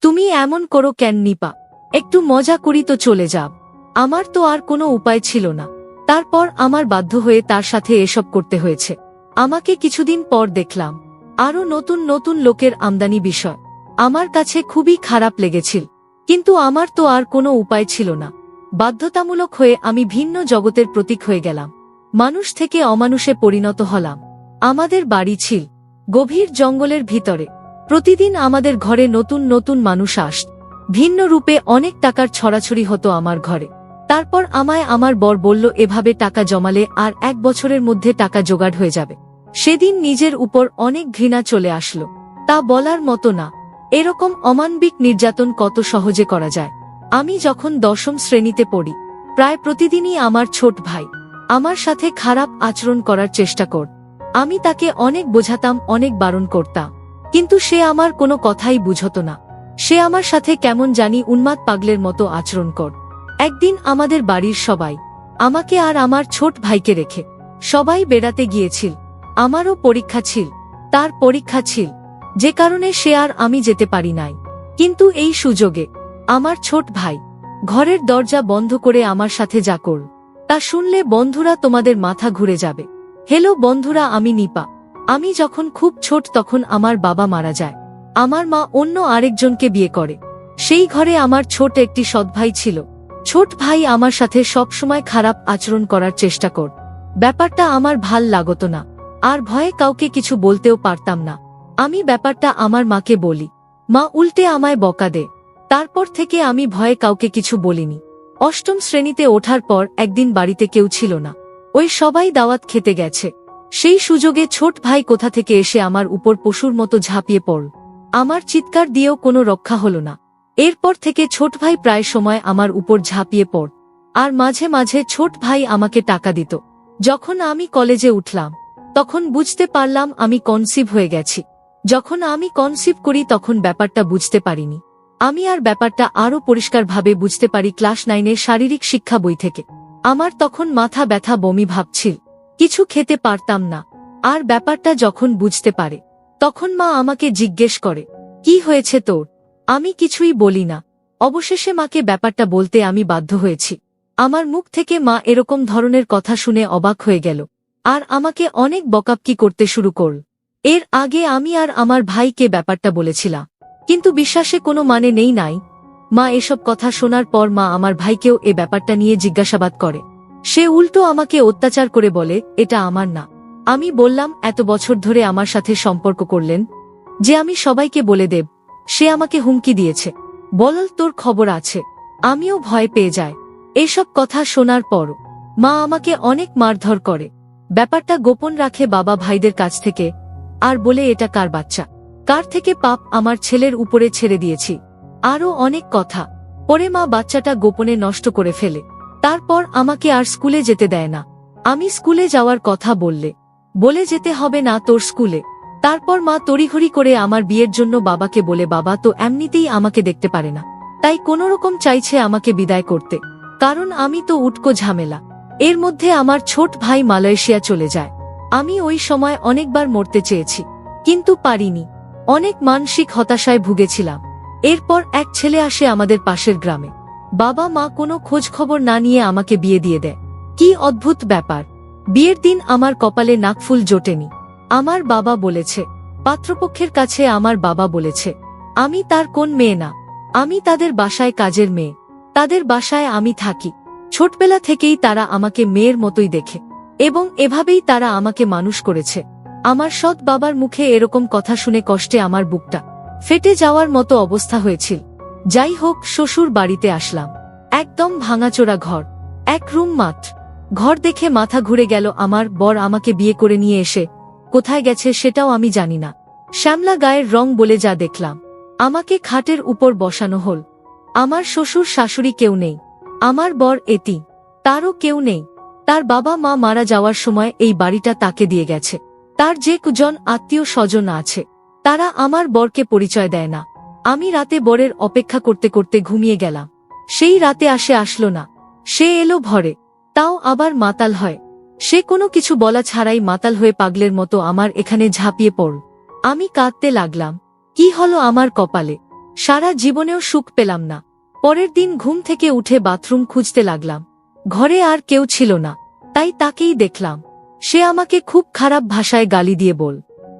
তুমি এমন করো কেন নিপা? একটু মজা করি তো চলে যাব। আমার তো আর কোনো উপায় ছিল না। তারপর আমার বাধ্য হয়ে তার সাথে এসব করতে হয়েছে। আমাকে কিছুদিন পর দেখলাম আরো নতুন নতুন লোকের আমদানি বিষয়। আমার কাছে খুবই খারাপ লেগেছিল, কিন্তু আমার তো আর কোনো উপায় ছিল না। বাধ্যতামূলক হয়ে আমি ভিন্ন জগতের প্রতীক হয়ে গেলাম। মানুষ থেকে অমানুষে পরিণত হলাম। আমাদের বাড়ি ছিল গভীর জঙ্গলের ভিতরে। প্রতিদিন আমাদের ঘরে নতুন নতুন মানুষ আসত। ভিন্ন রূপে অনেক টাকার ছড়াছড়ি হতো আমার ঘরে। তারপর আমায় আমার বর বলল, এভাবে টাকা জমালে আর 1 বছরের মধ্যে টাকা জোগাড় হয়ে যাবে। সেদিন নিজের উপর অনেক ঘৃণা চলে আসলো। তা বলার মতো না। এরকম অমানবিক নির্যাতন কত সহজে করা যায়। আমি যখন 10ম শ্রেণীতে পড়ি, প্রায় প্রতিদিনই আমার ছোট ভাই আমার সাথে খারাপ আচরণ করার চেষ্টা করত। আমি তাকে অনেক বোঝাতাম, অনেক বারণ করতাম, কিন্তু সে আমার কোনো কথাই বুঝতো না। সে আমার সাথে কেমন জানি উন্মাদ পাগলের মতো আচরণ করত। একদিন আমাদের বাড়ির সবাই, আমাকে আর আমার ছোট ভাইকে রেখে সবাই বেড়াতে গিয়েছিল। আমারও পরীক্ষা ছিল, তার পরীক্ষা ছিল, যে কারণে সে আর আমি যেতে পারি নাই। কিন্তু এই সুযোগে আমার ছোট ভাই ঘরের দরজা বন্ধ করে আমার সাথে যা করল, তা শুনলে বন্ধুরা তোমাদের মাথা ঘুরে যাবে। হ্যালো বন্ধুরা, আমি নিপা। আমি যখন খুব ছোট তখন আমার বাবা মারা যায়। আমার মা অন্য আরেকজনকে বিয়ে করে। সেই ঘরে আমার ছোট একটি সৎ ভাই ছিল। ছোট ভাই আমার সাথে সবসময় খারাপ আচরণ করার চেষ্টা কর। ব্যাপারটা আমার ভাল লাগত না, আর ভয়ে কাউকে কিছু বলতেও পারতাম না। আমি ব্যাপারটা আমার মাকে বলি, মা উল্টে আমায় বকা দে। তারপর থেকে আমি ভয়ে কাউকে কিছু বলিনি। 8ম শ্রেণীতে ওঠার পর একদিন বাড়িতে কেউ ছিল না। ওই সবাই দাওয়াত খেতে গেছে। সেই সুযোগে ছোট ভাই কোথা থেকে এসে আমার উপর পশুর মতো ঝাঁপিয়ে পড়ল। আমার চিৎকার দিয়েও কোনো রক্ষা হল না। এরপর থেকে ছোট ভাই প্রায় সময় আমার উপর ঝাঁপিয়ে পড়, আর মাঝে মাঝে ছোট ভাই আমাকে টাকা দিত। যখন আমি কলেজে উঠলাম তখন বুঝতে পারলাম আমি কনসিভ হয়ে গেছি। যখন আমি কনসিভ করি তখন ব্যাপারটা বুঝতে পারিনি। আমি আর ব্যাপারটা আরও পরিষ্কারভাবে বুঝতে পারি ক্লাস 9-এর শারীরিক শিক্ষা বই থেকে। আমার তখন মাথা ব্যথা, বমি ভাবছিল, কিছু খেতে পারতাম না। আর ব্যাপারটা যখন বুঝতে পারে তখন মা আমাকে জিজ্ঞেস করে, কি হয়েছে তোর? আমি কিছুই বলি না। অবশেষে মাকে ব্যাপারটা বলতে আমি বাধ্য হয়েছি। আমার মুখ থেকে মা এরকম ধরনের কথা শুনে অবাক হয়ে গেল, আর আমাকে অনেক বকাবকি করতে শুরু করল। এর আগে আমি আর আমার ভাইকে ব্যাপারটা বলেছিলাম, কিন্তু বিশ্বাসে কোনো মানে নেই নাই। মা এসব কথা শোনার পর মা আমার ভাইকেও এ ব্যাপারটা নিয়ে জিজ্ঞাসাবাদ করে। সে উল্টো আমাকে অত্যাচার করে বলে, এটা আমার না। আমি বললাম, এত বছর ধরে আমার সাথে সম্পর্ক করলেন যে আমি সবাইকে বলে দেব। সে আমাকে হুমকি দিয়েছে, বল তোর খবর আছে। আমিও ভয় পেয়ে যাই। এসব কথা শোনার পর মা আমাকে অনেক মারধর করে। ব্যাপারটা গোপন রাখে বাবা ভাইদের কাছ থেকে, আর বলে এটা কার বাচ্চা, কার থেকে পাপ আমার ছেলের উপরে ছেড়ে দিয়েছি, আরও অনেক কথা। পরে মা বাচ্চাটা গোপনে নষ্ট করে ফেলে। তারপর আমাকে আর স্কুলে যেতে দেয় না। আমি স্কুলে যাওয়ার কথা বলে যেতে হবে না তোর স্কুলে। তারপর মা তড়িঘড়ি করে আমার বিয়ের জন্য বাবাকে বলে, বাবা তো এমনিতেই আমাকে দেখতে পারে না, তাই কোনোরকম চাইছে আমাকে বিদায় করতে, কারণ আমি তো উটকো ঝামেলা। এর মধ্যে আমার ছোট ভাই মালয়েশিয়া চলে যায়। আমি ওই সময় অনেকবার মরতে চেয়েছি, কিন্তু পারিনি। অনেক মানসিক হতাশায় ভুগেছিলাম। এরপর এক ছেলে আসে আমাদের পাশের গ্রামে। বাবা মা কোনো খোঁজ খবর না নিয়ে আমাকে বিয়ে দিয়ে দেয়। কি অদ্ভুত ব্যাপার! বিয়ের দিন আমার কপালে নাকফুল জোটেনি। আমার বাবা বলেছে, পাত্রপক্ষের কাছে আমার বাবা বলেছে আমি তার কোন মেয়ে না, আমি তাদের বাসায় কাজের মেয়ে। তাদের বাসায় আমি থাকি। ছোটবেলা থেকেই তারা আমাকে মেয়ের মতোই দেখে, এবং এভাবেই তারা আমাকে মানুষ করেছে। আমার সৎ বাবার মুখে এরকম কথা শুনে কষ্টে আমার বুকটা ফেটে যাওয়ার মতো অবস্থা হয়েছিল। যাই হোক, শ্বশুর বাড়িতে আসলাম। একদম ভাঙাচোরা ঘর, এক রুম মাত্র। ঘর দেখে মাথা ঘুরে গেল। আমার বর আমাকে বিয়ে করে নিয়ে এসে কোথায় গেছে সেটাও আমি জানি না। শ্যামলা গায়ের রং বলে যা দেখলাম। আমাকে খাটের উপর বসানো হল। আমার শ্বশুর শাশুড়ি কেউ নেই। আমার বর এতি, তারও কেউ নেই। তার বাবা মা মারা যাওয়ার সময় এই বাড়িটা তাকে দিয়ে গেছে। তার যে কুজন আত্মীয় স্বজন আছে তারা আমার বরকে পরিচয় দেয় না। আমি রাতে বরের অপেক্ষা করতে করতে ঘুমিয়ে গেলাম। সেই রাতে আসলো না। সে এলো ভরে, তাও আবার মাতাল হয়। সে কোনো কিছু বলা ছাড়াই মাতাল হয়ে পাগলের মতো আমার এখানে ঝাঁপিয়ে পড়ল। আমি কাঁদতে লাগলাম। কি হলো আমার কপালে? সারা জীবনেও সুখ পেলাম না। পরের দিন ঘুম থেকে উঠে বাথরুম খুঁজতে লাগলাম। ঘরে আর কেউ ছিল না, তাই তাকেই দেখলাম। সে আমাকে খুব খারাপ ভাষায় গালি দিয়ে বল,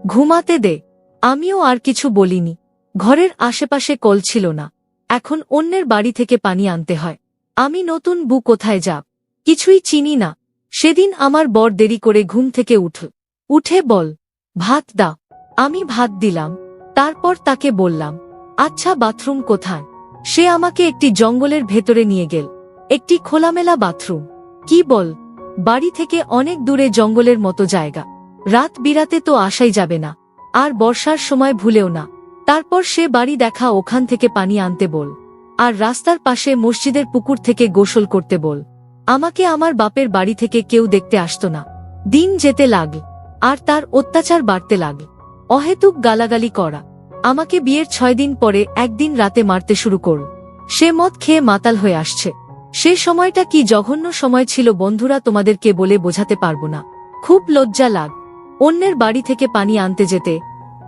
ঘুমাতে দে। আমিও আর কিছু বলিনি। ঘরের আশেপাশে কল ছিল না, এখন অন্যের বাড়ি থেকে পানি আনতে হয়। আমি নতুন বউ, কোথায় যাব, কিছুই চিনি না। সেদিন আমার বর দেরি করে ঘুম থেকে উঠে বল, ভাত দাও। আমি ভাত দিলাম। তারপর তাকে বললাম, আচ্ছা বাথরুম কোথায়? সে আমাকে একটি জঙ্গলের ভেতরে নিয়ে গেল। একটি খোলামেলা বাথরুম। কি বল, বাড়ি থেকে অনেক দূরে জঙ্গলের মতো জায়গা। রাত বিরাতে তো আসাই যাবে না, আর বর্ষার সময় ভুলেও না। তারপর সে বাড়ি দেখা, ওখান থেকে পানি আনতে বল, আর রাস্তার পাশে মসজিদের পুকুর থেকে গোসল করতে বল। আমাকে আমার বাপের বাড়ি থেকে কেউ দেখতে আসতো না। দিন যেতে লাগল, আর তার অত্যাচার বাড়তে লাগল। অহেতুক গালাগালি করা। আমাকে বিয়ের 6 দিন পরে একদিন রাতে মারতে শুরু করল। সে মদ খেয়ে মাতাল হয়ে আসছে। সে সময়টা কি জঘন্য সময় ছিল বন্ধুরা, তোমাদেরকে বলে বোঝাতে পারবো না। খুব লজ্জা লাগ। অন্যের বাড়ি থেকে পানি আনতে যেতে,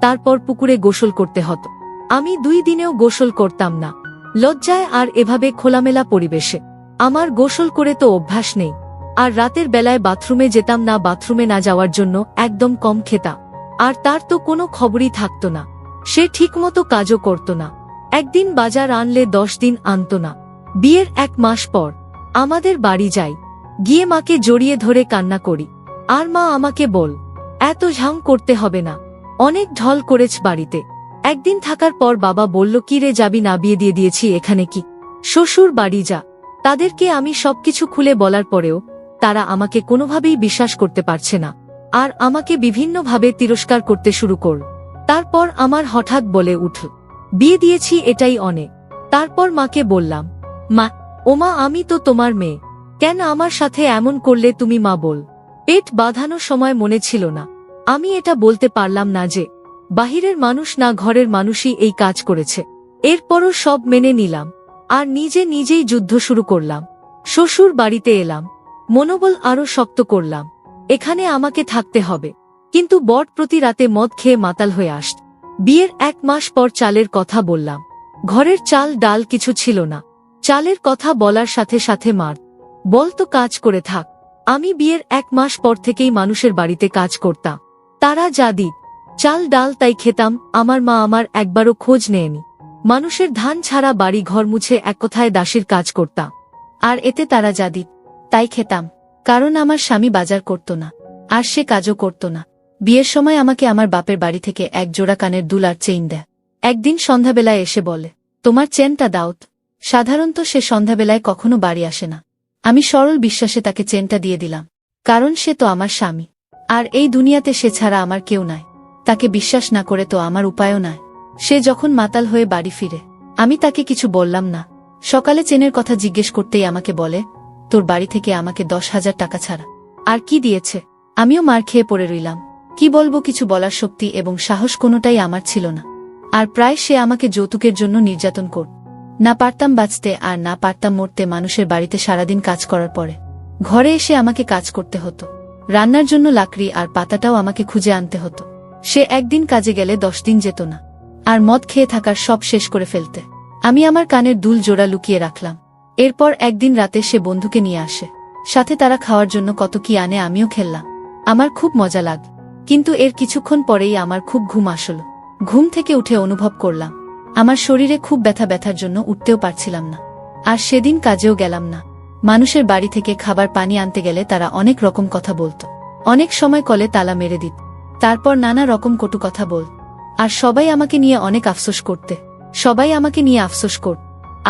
তারপর পুকুরে গোসল করতে হতো। আমি 2 দিনেও গোসল করতাম না, লজ্জায়। আর এভাবে খোলামেলা পরিবেশে আমার গোসল করে তো অভ্যাস নেই। আর রাতের বেলায় বাথরুমে যেতাম না। বাথরুমে না যাওয়ার জন্য একদম কম খেতাম। আর তার তো কোনো খবরই থাকত না। সে ঠিকমতো কাজও করত না। একদিন বাজার আনলে 10 দিন আনত না। বিয়ের 1 মাস পর আমাদের বাড়ি যাই। গিয়ে মাকে জড়িয়ে ধরে কান্না করি। আর মা আমাকে বল, এত ঝাং করতে হবে না, অনেক ঢল করেছ বাড়িতে। একদিন থাকার পর বাবা বলল, কি রে যাবি না? বিয়ে দিয়ে দিয়েছি, এখানে কি? শ্বশুর বাড়ি যা। তাদেরকে আমি সবকিছু খুলে বলার পরেও তারা আমাকে কোনোভাবেই বিশ্বাস করতে পারছে না, আর আমাকে বিভিন্নভাবে তিরস্কার করতে শুরু করল। তারপর আমার হঠাৎ বলে উঠল, বিয়ে দিয়েছি, এটাই অনেক। তারপর মাকে বললাম, মা, ওমা, আমি তো তোমার মেয়ে, কেন আমার সাথে এমন করলে তুমি? মা বল, পেট বাঁধানোর সময় মনে ছিল না। আমি এটা বলতে পারলাম না যে বাহিরের মানুষ না, ঘরের মানুষই এই কাজ করেছে। এরপরও সব মেনে নিলাম, আর নিজেই যুদ্ধ শুরু করলাম। শ্বশুর বাড়িতে এলাম, মনোবল আরো শক্ত করলাম। এখানে আমাকে থাকতে হবে। কিন্তু বর প্রতি রাতে মদ খেয়ে মাতাল হয়ে আসত। বিয়ের 1 মাস পর চালের কথা বললাম। ঘরের চাল ডাল কিছু ছিল না। চালের কথা বলার সাথে সাথে মার, বলতো কাজ করে থাক। আমি বিয়ের 1 মাস পর থেকেই মানুষের বাড়িতে কাজ করতাম। তারা যা দিত, চাল ডাল, তাই খেতাম। আমার মা আমার একবারও খোঁজ নেয়নি। মানুষের ধান ছাড়া বাড়ি ঘর মুছে এক কথায় দাসীর কাজ করতাম। আর এতে তারা যা দিত তাই খেতাম, কারণ আমার স্বামী বাজার করত না, আর সে কাজও করত না। বিয়ের সময় আমাকে আমার বাপের বাড়ি থেকে 1 জোড়া কানের দুল আর চেইন দেয়। একদিন সন্ধ্যাবেলায় এসে বলে, তোমার চেনটা দাওত। সাধারণত সে সন্ধ্যাবেলায় কখনো বাড়ি আসে না। আমি সরল বিশ্বাসে তাকে চেনটা দিয়ে দিলাম, কারণ সে তো আমার স্বামী, আর এই দুনিয়াতে সে ছাড়া আমার কেউ নাই। তাকে বিশ্বাস না করে তো আমার উপায়ও নাই। সে যখন মাতাল হয়ে বাড়ি ফিরে, আমি তাকে কিছু বললাম না। সকালে চেনের কথা জিজ্ঞেস করতেই আমাকে বলে, তোর বাড়ি থেকে আমাকে 10,000 টাকা ছাড়া আর কি দিয়েছে? আমিও মার খেয়ে পড়ে রইলাম। কি বলবো, কিছু বলার শক্তি এবং সাহস কোনোটাই আমার ছিল না। আর প্রায় সে আমাকে যৌতুকের জন্য নির্যাতন করত। না পারতাম বাঁচতে, আর না পারতাম মরতে। মানুষের বাড়িতে সারাদিন কাজ করার পরে ঘরে এসে আমাকে কাজ করতে হতো। রান্নার জন্য লাকড়ি আর পাতাটাও আমাকে খুঁজে আনতে হতো। সে একদিন কাজে গেলে 10 দিন যেত না, আর মদ খেয়ে থাকার সব শেষ করে ফেলতে। আমি আমার কানের দুল জোড়া লুকিয়ে রাখলাম। এরপর একদিন রাতে সে বন্ধুকে নিয়ে আসে, সাথে তারা খাওয়ার জন্য কত কি আনে। আমিও খেললাম, আমার খুব মজা লাগ। কিন্তু এর কিছুক্ষণ পরেই আমার খুব ঘুম আসল। ঘুম থেকে উঠে অনুভব করলাম আমার শরীরে খুব ব্যথার জন্য উঠতেও পারছিলাম না। আর সেদিন কাজেও গেলাম না। মানুষের বাড়ি থেকে খাবার পানি আনতে গেলে তারা অনেক রকম কথা বলত। অনেক সময় কলে তালা মেরে দিত, তারপর নানা রকম কটু কথা বল। আর সবাই আমাকে নিয়ে অনেক আফসোস করতে। সবাই আমাকে নিয়ে আফসোস করত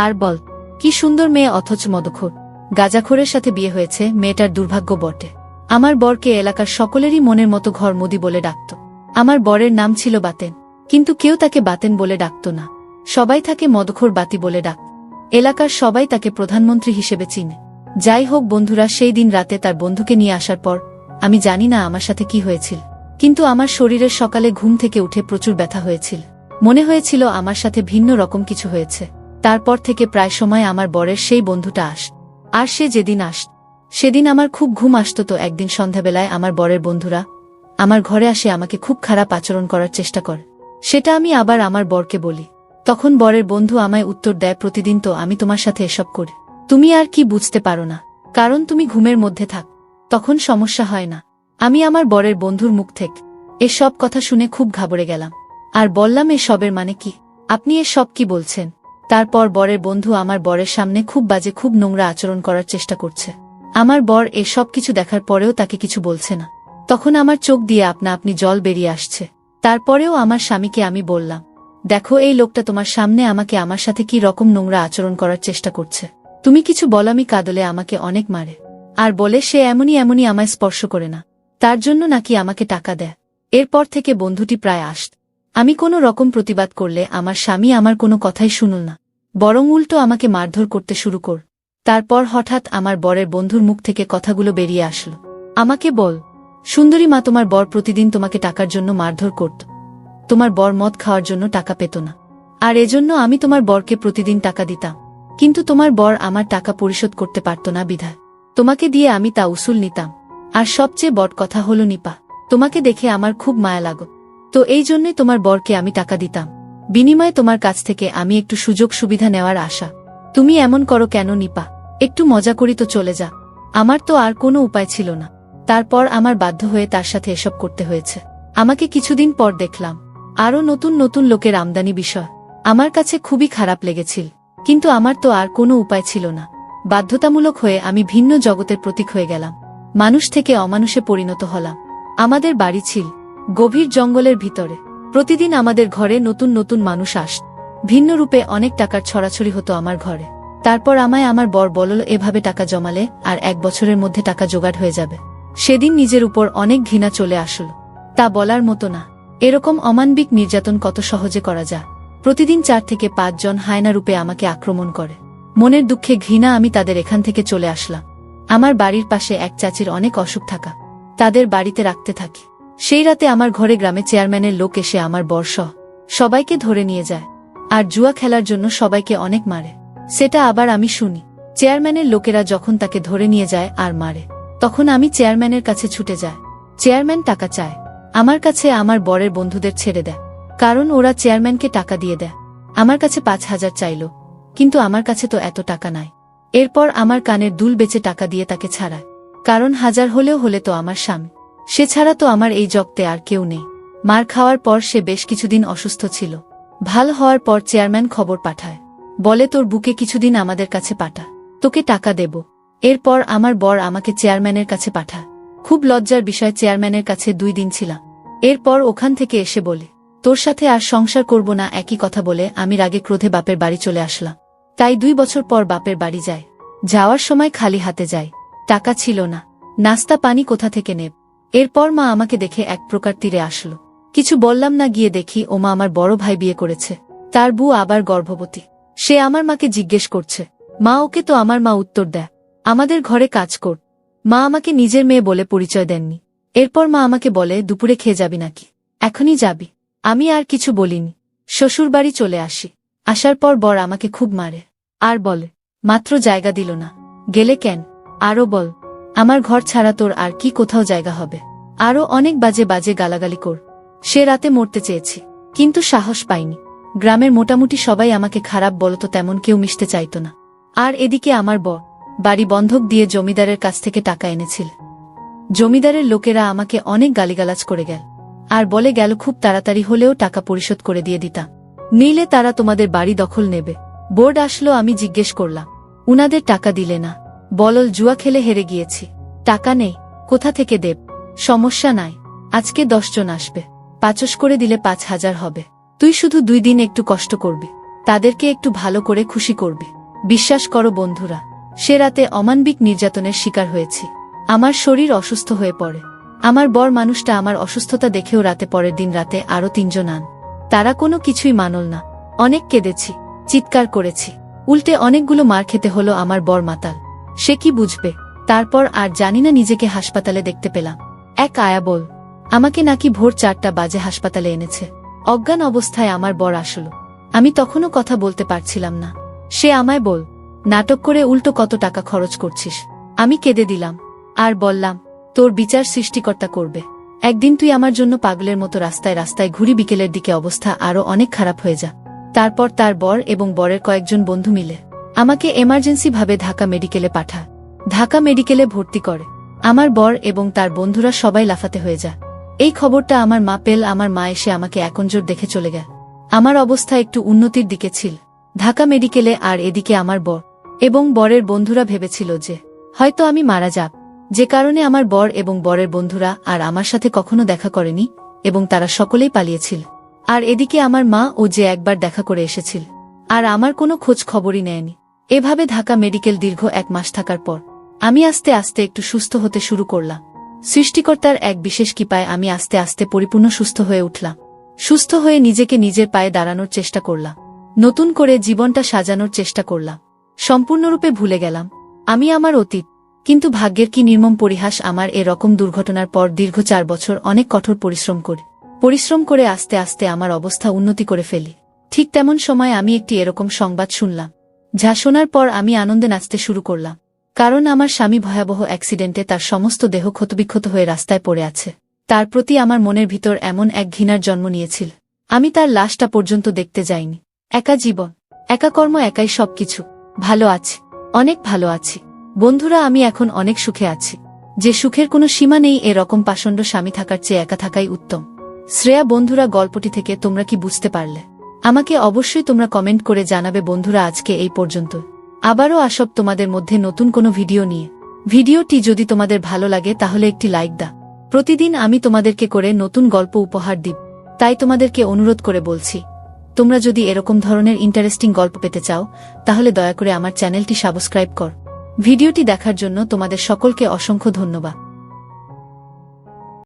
আর বল, কি সুন্দর মেয়ে, অথচ মদখোর গাঁজাখোরের সাথে বিয়ে হয়েছে। মেয়েটার দুর্ভাগ্য বটে। আমার বরকে এলাকার সকলেরই মনের মতো ঘর মোদি বলে ডাকত। আমার বরের নাম ছিল বাতেন, কিন্তু কেউ তাকে বাতেন বলে ডাকত না। সবাই তাকে মদখোর বাতি বলে ডাকত। এলাকার সবাই তাকে প্রধানমন্ত্রী হিসেবে চিনে। যাই হোক বন্ধুরা, সেই দিন রাতে তার বন্ধুকে নিয়ে আসার পর আমি জানি না আমার সাথে কি হয়েছিল, কিন্তু আমার শরীরের সকালে ঘুম থেকে উঠে প্রচুর ব্যথা হয়েছিল। মনে হয়েছিল আমার সাথে ভিন্ন রকম কিছু হয়েছে। তারপর থেকে প্রায় সময় আমার বরের সেই বন্ধুটা আর সে যেদিন সেদিন আমার খুব ঘুম আসত। তো একদিন সন্ধ্যাবেলায় আমার বরের বন্ধুরা আমার ঘরে আসে, আমাকে খুব খারাপ আচরণ করার চেষ্টা করে। সেটা আমি আবার আমার বরকে বলি। তখন বরের বন্ধু আমায় উত্তর দেয়, প্রতিদিন তো আমি তোমার সাথে এসব করি, তুমি আর কি বুঝতে পারো না, কারণ তুমি ঘুমের মধ্যে থাক, তখন সমস্যা হয় না। আমি আমার বরের বন্ধুর মুখ থেকে এসব কথা শুনে খুব ঘাবড়ে গেলাম, আর বললাম এসবের মানে কি, আপনি এসব কি বলছেন? তারপর বরের বন্ধু আমার বরের সামনে খুব বাজে, খুব নোংরা আচরণ করার চেষ্টা করছে। আমার বর এসব কিছু দেখার পরেও তাকে কিছু বলছে না। তখন আমার চোখ দিয়ে আপনা আপনি জল বেরিয়ে আসছে। তারপরেও আমার স্বামীকে আমি বললাম, দেখো এই লোকটা তোমার সামনে আমাকে আমার সাথে কি রকম নোংরা আচরণ করার চেষ্টা করছে, তুমি কিছু বলো। আমি কাঁদলে আমাকে অনেক মারে, আর বলে সে এমনই এমনই আমায় স্পর্শ করে না, তার জন্য নাকি আমাকে টাকা দেয়। এরপর থেকে বন্ধুটি প্রায় আসত। আমি কোনো রকম প্রতিবাদ করলে আমার স্বামী আমার কোনো কথাই শুনল না, বরং উল্টো আমাকে মারধর করতে শুরু কর। তারপর হঠাৎ আমার বরের বন্ধুর মুখ থেকে কথাগুলো বেরিয়ে আসলো, আমাকে বল, সুন্দরী মা, তোমার বর প্রতিদিন তোমাকে টাকার জন্য মারধর করত, তোমার বর মদ খাওয়ার জন্য টাকা পেত না, আর এজন্য আমি তোমার বরকে প্রতিদিন টাকা দিতাম, কিন্তু তোমার বর আমার টাকা পরিশোধ করতে পারত না বিধায় তোমাকে দিয়ে আমি তা উসুল নিতাম। আর সবচেয়ে বড় কথা হলো নিপা, তোমাকে দেখে আমার খুব মায়া লাগো, তো এই জন্যই তোমার বরকে আমি টাকা দিতাম, বিনিময়ে তোমার কাছ থেকে আমি একটু সুযোগ সুবিধা নেওয়ার আশা। তুমি এমন করো কেন নিপা? একটু মজা করি তো চলে যা। আমার তো আর কোনো উপায় ছিল না, তারপর আমার বাধ্য হয়ে তার সাথে এসব করতে হয়েছে। আমাকে কিছুদিন পর দেখলাম আরও নতুন নতুন লোকের আমদানি বিষয়। আমার কাছে খুবই খারাপ লেগেছিল, কিন্তু আমার তো আর কোনো উপায় ছিল না। বাধ্যতামূলক হয়ে আমি ভিন্ন জগতের প্রতীক হয়ে গেলাম, মানুষ থেকে অমানুষে পরিণত হলাম। আমাদের বাড়ি ছিল গভীর জঙ্গলের ভিতরে। প্রতিদিন আমাদের ঘরে নতুন নতুন মানুষ আসত, ভিন্ন রূপে অনেক টাকার ছড়াছড়ি হতো আমার ঘরে। তারপর আমায় আমার বর বলল, এভাবে টাকা জমালে আর 1 বছরের মধ্যে টাকা জোগাড় হয়ে যাবে। সেদিন নিজের উপর অনেক ঘৃণা চলে আসলো, তা বলার মতো না। এরকম অমানবিক নির্যাতন কত সহজে করা যায়। প্রতিদিন 4 থেকে 5 জন হায়না রূপে আমাকে আক্রমণ করে। মনের দুঃখে ঘৃণা আমি তাদের এখান থেকে চলে আসলাম। আমার বাড়ির পাশে এক চাচির অনেক অসুখ থাকা, তাদের বাড়িতে রাখতে থাকি। সেই রাতে আমার ঘরে গ্রামে চেয়ারম্যানের লোক এসে আমার বরসহ সবাইকে ধরে নিয়ে যায়, আর জুয়া খেলার জন্য সবাইকে অনেক মারে। সেটা আবার আমি শুনি। চেয়ারম্যানের লোকেরা যখন তাকে ধরে নিয়ে যায় আর মারে, তখন আমি চেয়ারম্যানের কাছে ছুটে যাই। চেয়ারম্যান টাকা চায় আমার কাছে, আমার বরের বন্ধুদের ছেড়ে দেয়, কারণ ওরা চেয়ারম্যানকে টাকা দিয়ে দেয়। আমার কাছে 5,000 চাইল, কিন্তু আমার কাছে তো এত টাকা নাই। এরপর আমার কানের দুল বেচে টাকা দিয়ে তাকে ছাড়ায়, কারণ 1000 হলেও হলে তো আমার স্বামী, সে ছাড়া তো আমার এই জগতে আর কেউ নেই। মার খাওয়ার পর সে বেশ কিছুদিন অসুস্থ ছিল। ভাল হওয়ার পর চেয়ারম্যান খবর পাঠায়, বলে তোর বুকে কিছুদিন আমাদের কাছে পাঠা, তোকে টাকা দেব। এরপর আমার বর আমাকে চেয়ারম্যানের কাছে পাঠায়। খুব লজ্জার বিষয়, চেয়ারম্যানের কাছে 2 দিন ছিলাম। এরপর ওখান থেকে এসে বলে, তোর সাথে আর সংসার করব না। একই কথা বলে আমি রাগে ক্রোধে বাপের বাড়ি চলে আসলাম। তাই 2 বছর পর বাপের বাড়ি যাই। যাওয়ার সময় খালি হাতে যাই, টাকা ছিল না, নাস্তা পানি কোথা থেকে নেব। এরপর মা আমাকে দেখে এক প্রকার তীরে আসলো। কিছু বললাম না, গিয়ে দেখি ওমা আমার বড় ভাই বিয়ে করেছে, তার বউ আবার গর্ভবতী। সে আমার মাকে জিজ্ঞেস করছে, মা ওকে তো আমার মা উত্তর দেয়, আমাদের ঘরে কাজ কর। মা আমাকে নিজের মেয়ে বলে পরিচয় দেননি। এরপর মা আমাকে বলে, দুপুরে খেয়ে যাবি নাকি? এখনই যাবি? আমি আর কিছু বলিনি, শ্বশুরবাড়ি চলে আসি। আসার পর বর আমাকে খুব মারে, আর বলে, মাত্র জায়গা দিল না, গেলে কেন? আরও বল, আমার ঘর ছাড়া তোর আর কি কোথাও জায়গা হবে? আরও অনেক বাজে বাজে গালাগালি কর। সে রাতে মরতে চেয়েছি, কিন্তু সাহস পাইনি। গ্রামের মোটামুটি সবাই আমাকে খারাপ বলতো, তেমন কেউ মিশতে চাইত না। আর এদিকে আমার বর বাড়ি বন্ধক দিয়ে জমিদারের কাছ থেকে টাকা এনেছিল। জমিদারের লোকেরা আমাকে অনেক গালিগালাজ করে গেল, আর বলে গেল খুব তাড়াতাড়ি হলেও টাকা পরিশোধ করে দিয়ে দিতাম, নিলে তারা তোমাদের বাড়ি দখল নেবে। বোর্ড আসলো, আমি জিজ্ঞেস করলাম, উনাদের টাকা দিলে না? বলল, জুয়া খেলে হেরে গিয়েছি, টাকা নেই, কোথা থেকে দেব? সমস্যা নাই, আজকে 10 জন আসবে, 5 করে দিলে 5,000 হবে। তুই শুধু 2 দিন একটু কষ্ট করবি, তাদেরকে একটু ভালো করে খুশি করবি। বিশ্বাস করো বন্ধুরা, সে রাতে অমানবিক নির্যাতনের শিকার হয়েছি। আমার শরীর অসুস্থ হয়ে পড়ে। আমার বর মানুষটা আমার অসুস্থতা দেখেও রাতে, পরের দিন রাতে আরও 3 জন আন। তারা কোনো কিছুই মানল না। অনেক কেঁদেছি, চিৎকার করেছি, উল্টে অনেকগুলো মার খেতে হলো। আমার বর মাতাল, সে কি বুঝবে? তারপর আর জানি না, নিজেকে হাসপাতালে দেখতে পেলাম। এক আয়া বল, আমাকে নাকি ভোর 4টা বাজে হাসপাতালে এনেছে। অজ্ঞান অবস্থায় আমার বর আসলো। আমি তখনও কথা বলতে পারছিলাম না। সে আমায় বল, নাটক করে উল্টো কত টাকা খরচ করছিস। আমি কেঁদে দিলাম, আর বললাম, তোর বিচার সৃষ্টিকর্তা করবে। একদিন তুই আমার জন্য পাগলের মতো রাস্তায় রাস্তায় ঘুরি, বিকেলের দিকে অবস্থা আরও অনেক খারাপ হয়ে যা। তারপর তার বর এবং বরের কয়েকজন বন্ধু মিলে আমাকে এমার্জেন্সি ভাবে ঢাকা মেডিকেলে পাঠায়। ঢাকা মেডিকেলে ভর্তি করে। আমার বর এবং তার বন্ধুরা সবাই লাফাতে হয়ে যায়। এই খবরটা আমার মা পেল। আমার মা এসে আমাকে একনজর দেখে চলে গেল। আমার অবস্থা একটু উন্নতির দিকে ছিল ঢাকা মেডিকেলে, আর এদিকে আমার বর এবং বরের বন্ধুরা ভেবেছিল যে হয়তো আমি মারা যাব, যে কারণে আমার বর এবং বরের বন্ধুরা আর আমার সাথে কখনো দেখা করেনি এবং তারা সকলেই পালিয়েছিল। আর এদিকে আমার মা ও যে একবার দেখা করে এসেছিল আর আমার কোনো খোঁজ খবরই নেয়নি। এভাবে ঢাকা মেডিকেল দীর্ঘ 1 মাস থাকার পর আমি আস্তে আস্তে একটু সুস্থ হতে শুরু করলাম। সৃষ্টিকর্তার এক বিশেষ কৃপায় আমি আস্তে আস্তে পরিপূর্ণ সুস্থ হয়ে উঠলাম। সুস্থ হয়ে নিজেকে নিজের পায়ে দাঁড়ানোর চেষ্টা করলাম। নতুন করে জীবনটা সাজানোর চেষ্টা করলাম। সম্পূর্ণরূপে ভুলে গেলাম আমি আমার অতীত। কিন্তু ভাগ্যের কি নির্মম পরিহাস, আমার এরকম দুর্ঘটনার পর দীর্ঘ 4 বছর অনেক কঠোর পরিশ্রম করে আস্তে আস্তে আমার অবস্থা উন্নতি করে ফেলি। ঠিক তেমন সময় আমি একটি এরকম সংবাদ শুনলাম, যা শোনার পর আমি আনন্দে নাচতে শুরু করলাম। কারণ আমার স্বামী ভয়াবহ অ্যাক্সিডেন্টে তার সমস্ত দেহ ক্ষতবিক্ষত হয়ে রাস্তায় পড়ে আছে। তার প্রতি আমার মনের ভিতর এমন এক ঘৃণার জন্ম নিয়েছিল, আমি তার লাশটা পর্যন্ত দেখতে যাইনি। একা জীবন, একা কর্ম, একাই সবকিছু। ভালো আছি, অনেক ভালো আছি বন্ধুরা। আমি এখন অনেক সুখে আছি, যে সুখের কোনো সীমা নেই। এরকম পাষণ্ড স্বামী থাকার চেয়ে একা থাকাই উত্তম। শ্রেয়া বন্ধুরা, গল্পটি থেকে তোমরা কি বুঝতে পারলে? আমাকে অবশ্যই তোমরা কমেন্ট করে জানাবে বন্ধুরা। আজকে এই পর্যন্ত, আবারও আসব তোমাদের মধ্যে নতুন কোনো ভিডিও নিয়ে। ভিডিওটি যদি তোমাদের ভালো লাগে তাহলে একটি লাইক দাও। প্রতিদিন আমি তোমাদেরকে করে নতুন গল্প উপহার দিব, তাই তোমাদেরকে অনুরোধ করে বলছি, তোমরা যদি এরকম ধরনের ইন্টারেস্টিং গল্প পেতে চাও তাহলে দয়া করে আমার চ্যানেলটি সাবস্ক্রাইব কর। ভিডিওটি দেখার জন্য তোমাদের সকলকে অসংখ্য ধন্যবাদ।